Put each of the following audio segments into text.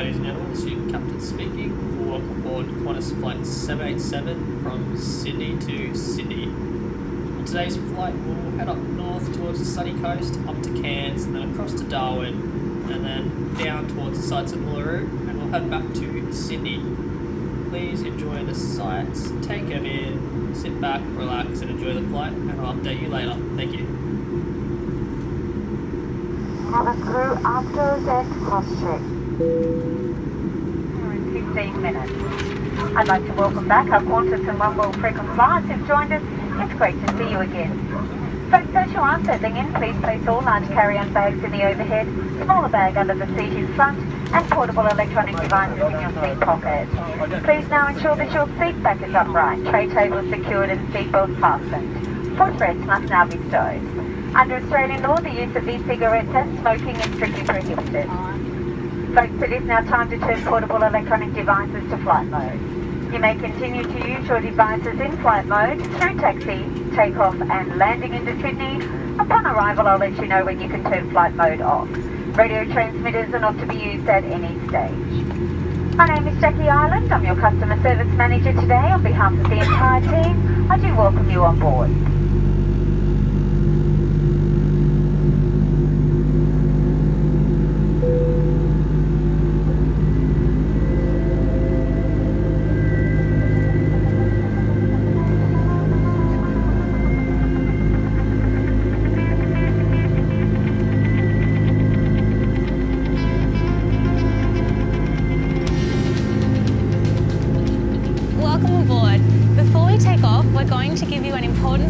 ladies and gentlemen, this is your captain speaking. Welcome aboard Qantas Flight 787 from Sydney to Sydney. On today's flight, we'll head up north towards the sunny coast, up to Cairns, and then across to Darwin, and then down towards the sights of Uluru, and we'll head back to Sydney. Please enjoy the sights, take them in, sit back, relax, and enjoy the flight, and I'll update you later. Thank you. Cabin crew after deck cross-check. 15 minutes. I'd like to welcome back our Qantas and One World frequent flyers who've joined us. It's great to see you again. Folks, as you are settling in, please place all large carry-on bags in the overhead, smaller bag under the seat in front, and portable electronic devices in your seat pocket. Please now ensure that your seat back is upright, tray table secured and seatbelt fastened. Footrests must now be stowed. Under Australian law, the use of e-cigarettes and smoking is strictly prohibited. Folks, it is now time to turn portable electronic devices to flight mode. You may continue to use your devices in flight mode through taxi, takeoff and landing into Sydney. Upon arrival, I'll let you know when you can turn flight mode off. Radio transmitters are not to be used at any stage. My name is Jackie Ireland. I'm your customer service manager today. On behalf of the entire team, I do welcome you on board.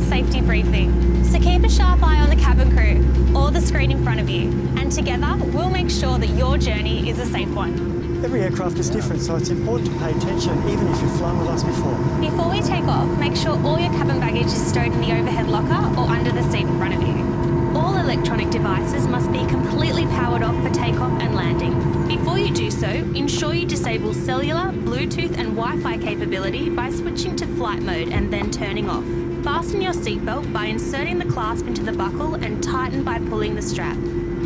Safety briefing. So keep a sharp eye on the cabin crew or the screen in front of you, and together we'll make sure that your journey is a safe one. Every aircraft is different, so it's important to pay attention even if you've flown with us before. Before we take off, make sure all your cabin baggage is stowed in the overhead locker or under the seat in front of you. All electronic devices must be completely powered off for takeoff and landing. Before you do so, ensure you disable cellular, Bluetooth and Wi-Fi capability by switching to flight mode and then turning off. Fasten your seatbelt by inserting the clasp into the buckle and tighten by pulling the strap.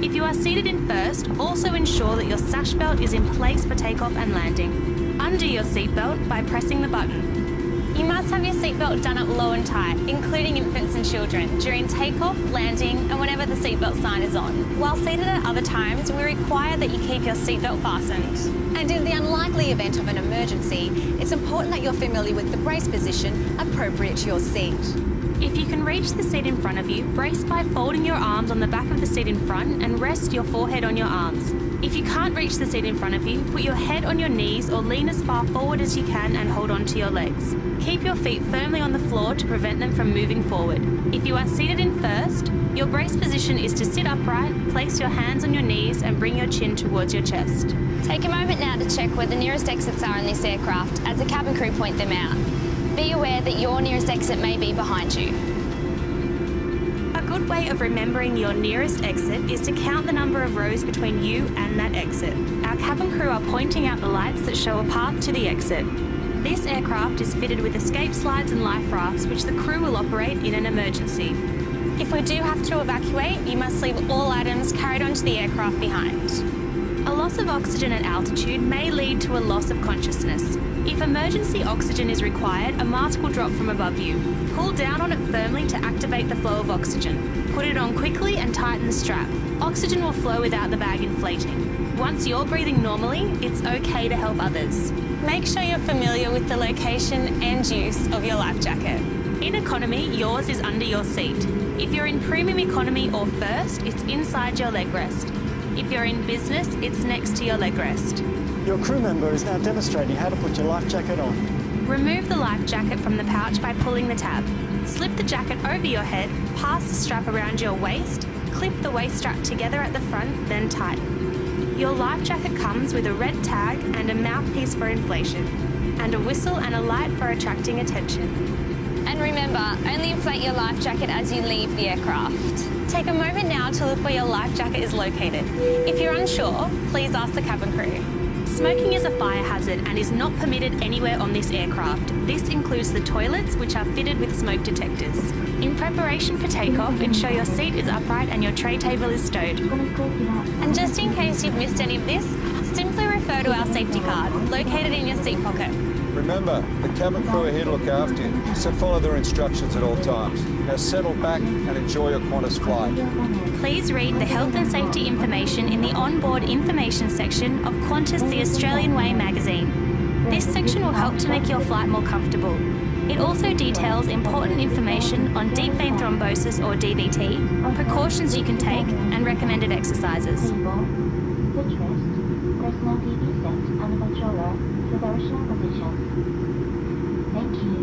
If you are seated in first, also ensure that your sash belt is in place for takeoff and landing. Undo your seatbelt by pressing the button. You must have your seatbelt done up low and tight, including infants and children, during takeoff, landing, and whenever the seatbelt sign is on. While seated at other times, we require that you keep your seatbelt fastened. And in the unlikely event of an emergency, it's important that you're familiar with the brace position appropriate to your seat. If you can reach the seat in front of you, brace by folding your arms on the back of the seat in front and rest your forehead on your arms. If you can't reach the seat in front of you, put your head on your knees or lean as far forward as you can and hold on to your legs. Keep your feet firmly on the floor to prevent them from moving forward. If you are seated in first, your brace position is to sit upright, place your hands on your knees and bring your chin towards your chest. Take a moment now to check where the nearest exits are in this aircraft as the cabin crew point them out. Be aware that your nearest exit may be behind you. A good way of remembering your nearest exit is to count the number of rows between you and that exit. Our cabin crew are pointing out the lights that show a path to the exit. This aircraft is fitted with escape slides and life rafts which the crew will operate in an emergency. If we do have to evacuate, you must leave all items carried onto the aircraft behind. A loss of oxygen at altitude may lead to a loss of consciousness. If emergency oxygen is required, a mask will drop from above you. Pull down on it firmly to activate the flow of oxygen. Put it on quickly and tighten the strap. Oxygen will flow without the bag inflating. Once you're breathing normally, it's okay to help others. Make sure you're familiar with the location and use of your life jacket. In economy, yours is under your seat. If you're in premium economy or first, it's inside your leg rest. If you're in business, it's next to your leg rest. Your crew member is now demonstrating how to put your life jacket on. Remove the life jacket from the pouch by pulling the tab. Slip the jacket over your head, pass the strap around your waist, clip the waist strap together at the front, then tighten. Your life jacket comes with a red tag and a mouthpiece for inflation, and a whistle and a light for attracting attention. And remember, only inflate your life jacket as you leave the aircraft. Take a moment now to look where your life jacket is located. If you're unsure, please ask the cabin crew. Smoking is a fire hazard and is not permitted anywhere on this aircraft. This includes the toilets, which are fitted with smoke detectors. In preparation for takeoff, ensure your seat is upright and your tray table is stowed. And just in case you've missed any of this, simply refer to our safety card, located in your seat pocket. Remember, the cabin crew are here to look after you, so follow their instructions at all times. Now settle back and enjoy your Qantas flight. Please read the health and safety information in the onboard information section of Qantas The Australian Way magazine. This section will help to make your flight more comfortable. It also details important information on deep vein thrombosis or DVT, precautions you can take, and recommended exercises. Personal TV set and controller to the original position. Thank you.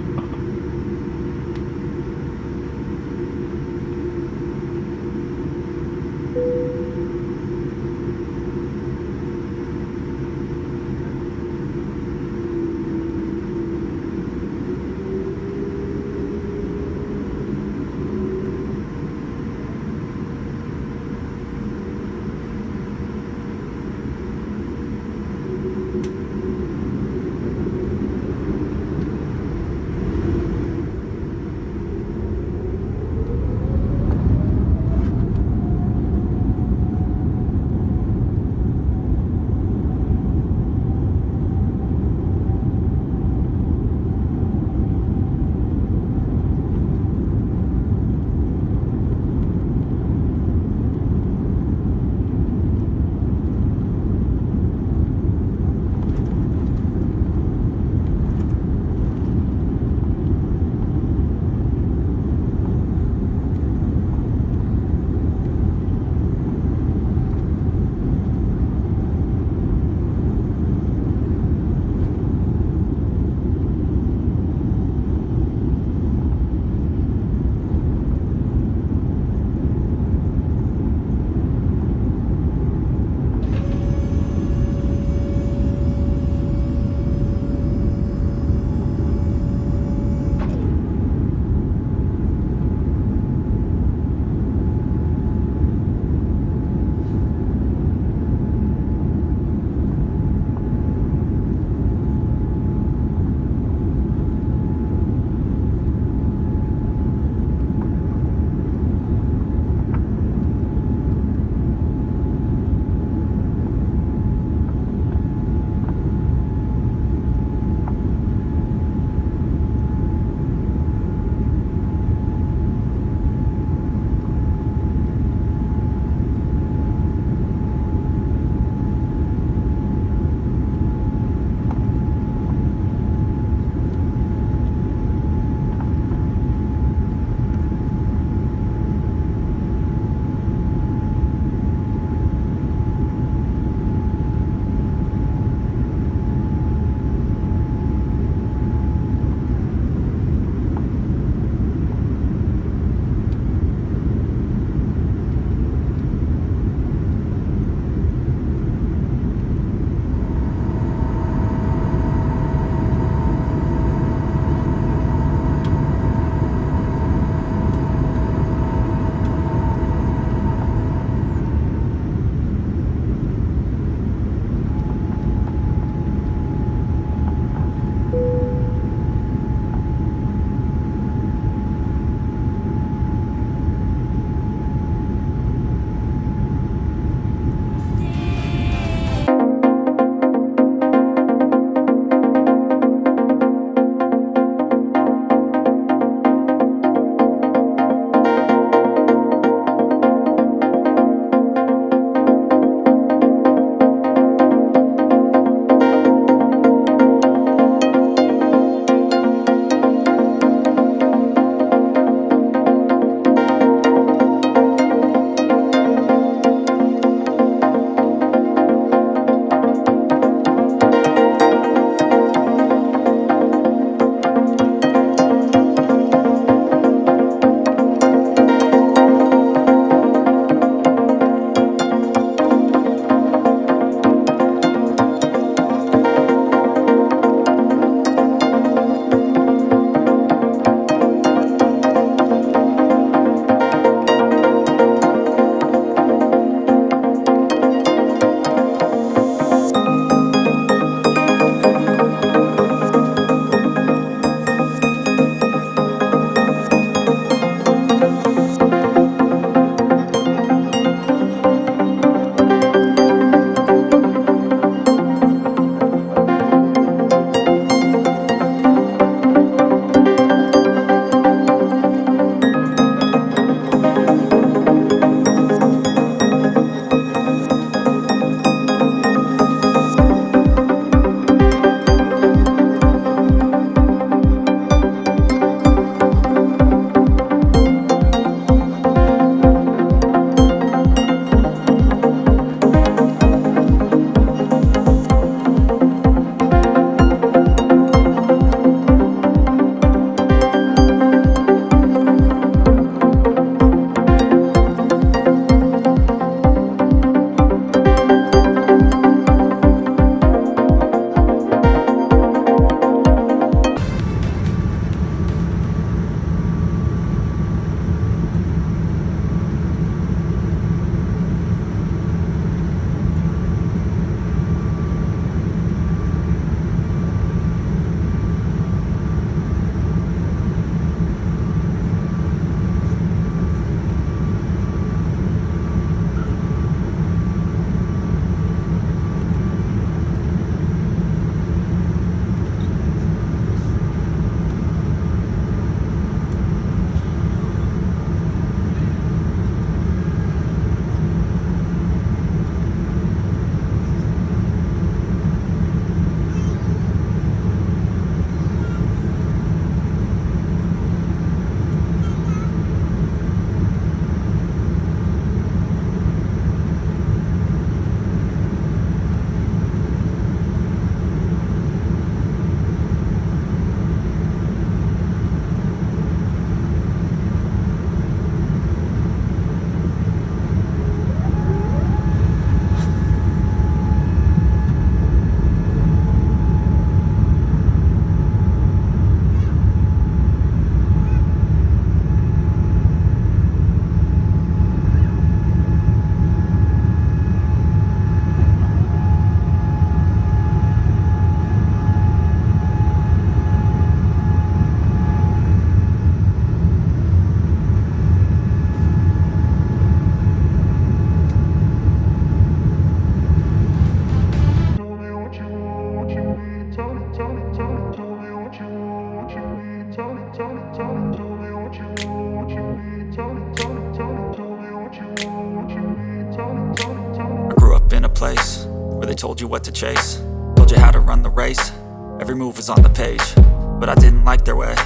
in a place where they told you what to chase, told you how to run the race. Every move was on the page, but I didn't like their way.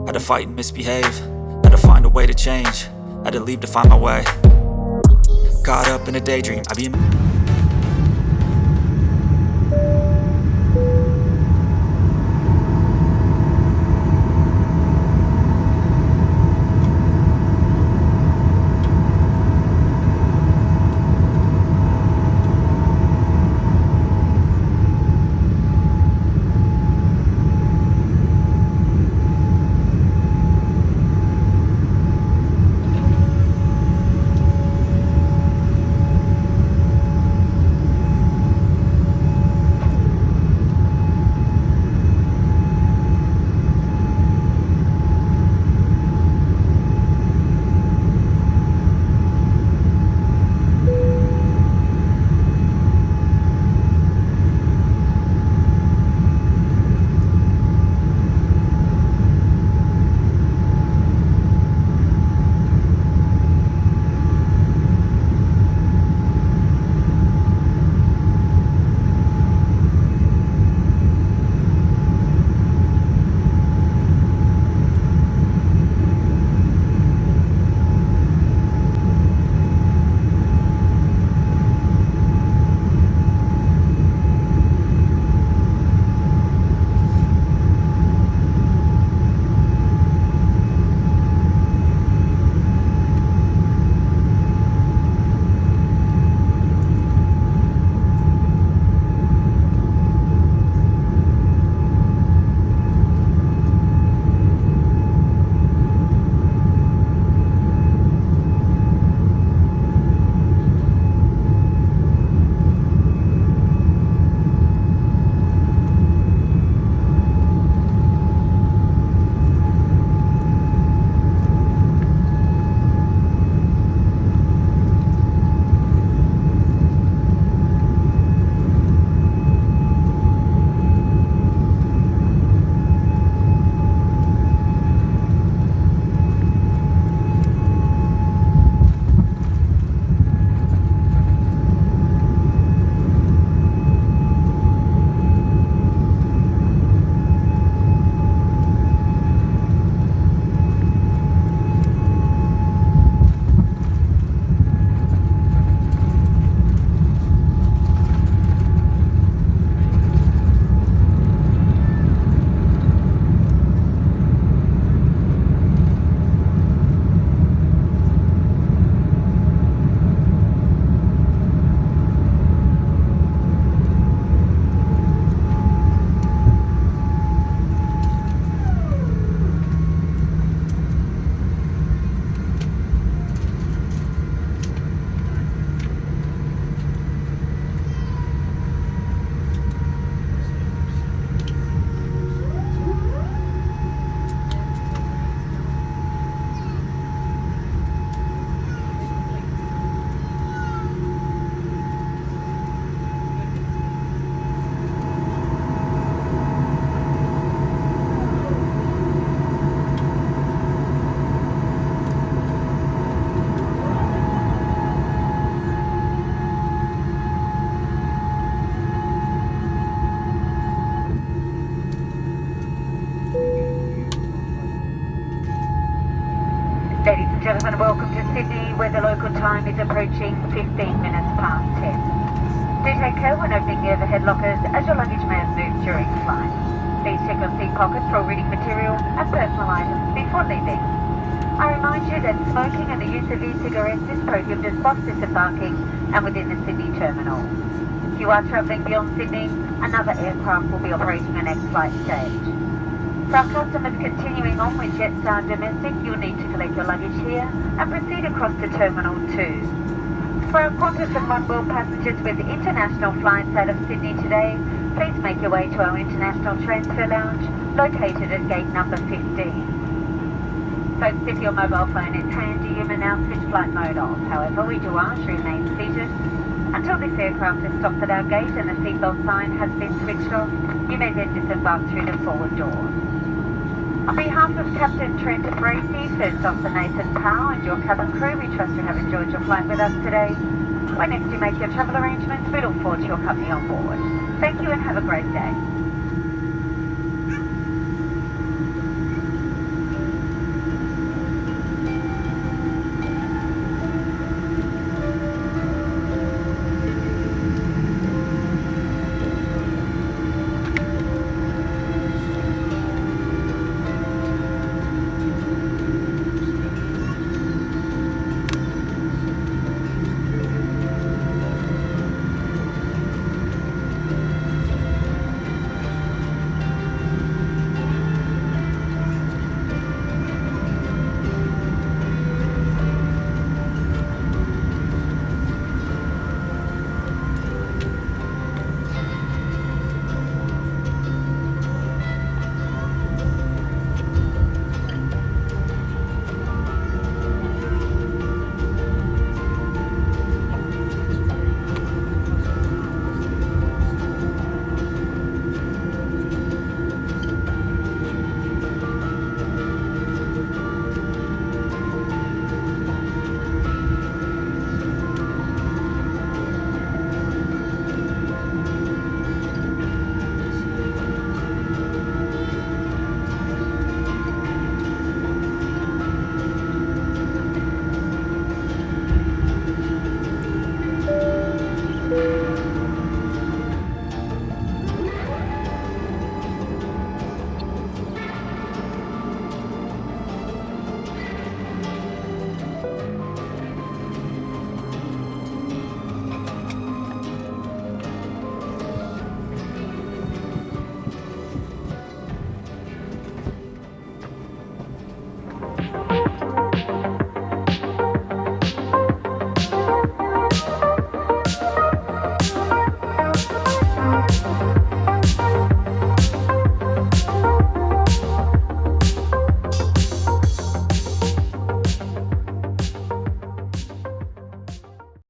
Had to fight and misbehave, had to find a way to change, had to leave to find my way. Caught up in a daydream, I be Ladies and gentlemen, welcome to Sydney, where the local time is approaching 15 minutes past 10. Do take care when opening the overhead lockers, as your luggage may have moved during flight. Please check your seat pockets for reading material and personal items before leaving. I remind you that smoking and the use of e-cigarettes is prohibited whilst disembarking and within the Sydney terminal. If you are travelling beyond Sydney, another aircraft will be operating the next flight stage. For our customers continuing on with Jetstar Domestic, you'll need to collect your luggage here and proceed across to Terminal 2. For our Qantas and Oneworld passengers with international flights out of Sydney today, please make your way to our International Transfer Lounge, located at gate number 15. Folks, if your mobile phone is handy, you may now switch flight mode off. However, we do ask you remain seated until this aircraft is stopped at our gate and the seatbelt sign has been switched off. You may then disembark through the forward doors. On behalf of Captain Trent Bracey, First Officer Nathan Powell and your cabin crew, we trust you have enjoyed your flight with us today. When next you make your travel arrangements, we look forward to your company on board. Thank you and have a great day.